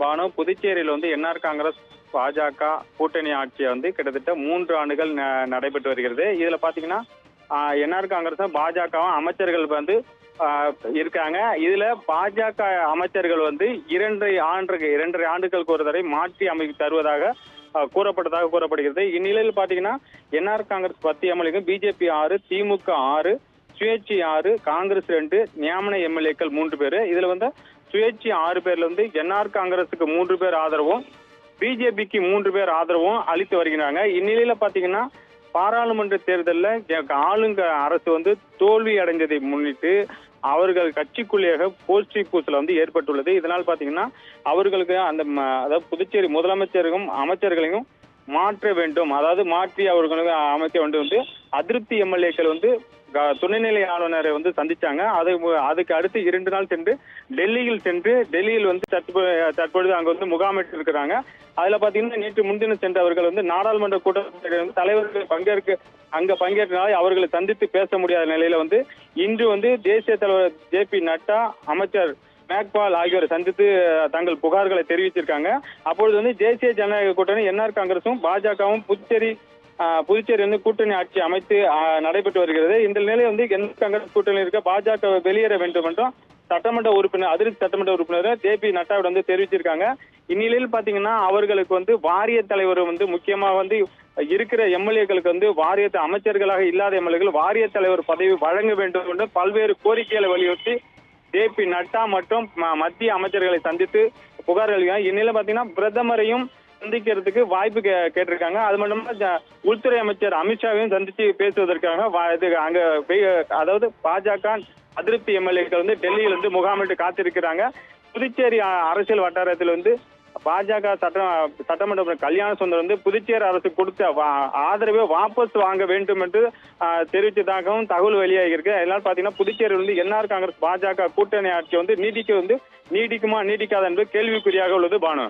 பானு, புதுச்சேரியில் வந்து என்ஆர் காங்கிரஸ் பாஜக கூட்டணி ஆட்சியை வந்து கிட்டத்தட்ட 3 ஆண்டுகள் நடைபெற்று வருகிறது. இதுல பாத்தீங்கன்னா என்ஆர் காங்கிரஸும் பாஜகவும் அமைச்சர்கள் வந்து இருக்காங்க. இதுல பாஜக அமைச்சர்கள் வந்து 2.5 ஆண்டுகளுக்கு ஒரு தடவை மாற்றி அமைத்து தருவதாக கூறப்படுகிறது. இந்நிலையில் பாத்தீங்கன்னா என்ஆர் காங்கிரஸ் 10 எம்எல்ஏக்கள், பிஜேபி 6, திமுக 6, சுயேட்சை 6, காங்கிரஸ் 2, நியமன எம்எல்ஏக்கள் 3 பேரு. இதுல வந்து சுயேட்சை 6 பேர்ல வந்து என்ஆர் காங்கிரஸுக்கு 3 பேர் ஆதரவும், பிஜேபிக்கு 3 பேர் ஆதரவும் அளித்து வருகிறாங்க. இந்நிலையில பாத்தீங்கன்னா பாராளுமன்ற தேர்தலில் ஆளுங்க அரசு வந்து தோல்வி அடைந்ததை முன்னிட்டு அவர்கள் கட்சிக்குள்ளேயே போஸ்டி பூசல் வந்து ஏற்பட்டுள்ளது. இதனால் பாத்தீங்கன்னா அவர்களுக்கு அதாவது புதுச்சேரி முதலமைச்சருக்கும் அமைச்சர்களையும் மாற்ற வேண்டும், அதாவது மாற்றி அவர்களுக்கு அமைக்க வேண்டும் வந்து அதிருப்தி எம்எல்ஏக்கள் வந்து துணைநிலை ஆளுநரை வந்து சந்திச்சாங்க. அதுக்கு அடுத்து 2 நாள் சென்று டெல்லியில் வந்து தற்பொழுது அங்க வந்து முகாமிட்டு இருக்கிறாங்க. அதுல பாத்தீங்கன்னா நேற்று முன்தினம் சென்றவர்கள் வந்து நாடாளுமன்ற கூட்டத்தில் வந்து தலைவர்கள் பங்கேற்றனால அவர்களை சந்தித்து பேச முடியாத நிலையில வந்து இன்று வந்து தேசிய தலைவர் ஜே.பி. நட்டா, அமைச்சர் மேக்பால் ஆகியோரை சந்தித்து தங்கள் புகார்களை தெரிவிச்சிருக்காங்க. அப்பொழுது வந்து தேசிய ஜனநாயக கூட்டணி என்ஆர் காங்கிரசும் பாஜகவும் புதுச்சேரி வந்து கூட்டணி ஆட்சி அமைத்து நடைபெற்று வருகிறது. இந்த நிலையில் வந்து என்ஆர் காங்கிரஸ் கூட்டணி இருக்க பாஜக வெளியேற வேண்டும் என்றும் அதிருப்தி சட்டமன்ற உறுப்பினர் ஜே.பி. நட்டாவிடம் வந்து தெரிவிச்சிருக்காங்க. இந்நிலையில் பாத்தீங்கன்னா அவர்களுக்கு வந்து வாரிய தலைவர் வந்து முக்கியமா வந்து இருக்கிற எம்எல்ஏக்களுக்கு வந்து வாரியத்தை அமைச்சர்களாக இல்லாத எம்எல்ஏக்கள் வாரிய தலைவர் பதவி வழங்க வேண்டும் என்று பல்வேறு கோரிக்கைகளை வலியுறுத்தி ஜே.பி. நட்டா மற்றும் மத்திய அமைச்சர்களை சந்தித்து புகார்கள். இந்நிலையில் பாத்தீங்கன்னா பிரதமரையும் சந்திக்கிறதுக்கு வாய்ப்பு கேட்டிருக்காங்க. அது மட்டும் உள்துறை அமைச்சர் அமித்ஷாவையும் சந்திச்சு பேசுவதற்காக அதாவது பாஜக அதிருப்தி எம்எல்ஏக்கள் வந்து டெல்லியில் வந்து முகாமிட்டு காத்திருக்கிறாங்க. புதுச்சேரி அரசியல் வட்டாரத்தில் வந்து பாஜக சட்டமன்ற கல்யாண சுந்தர் வந்து புதுச்சேரி அரசு கொடுத்த ஆதரவை வாபஸ் வாங்க வேண்டும் என்று தெரிவித்ததாகவும் தகவல் வெளியாகி இருக்கு. அதனால பாத்தீங்கன்னா புதுச்சேரி வந்து என்ஆர் காங்கிரஸ் பாஜக கூட்டணி ஆட்சி வந்து நீடிக்குமா நீடிக்காத என்று கேள்விக்குறியாக உள்ளது பானு.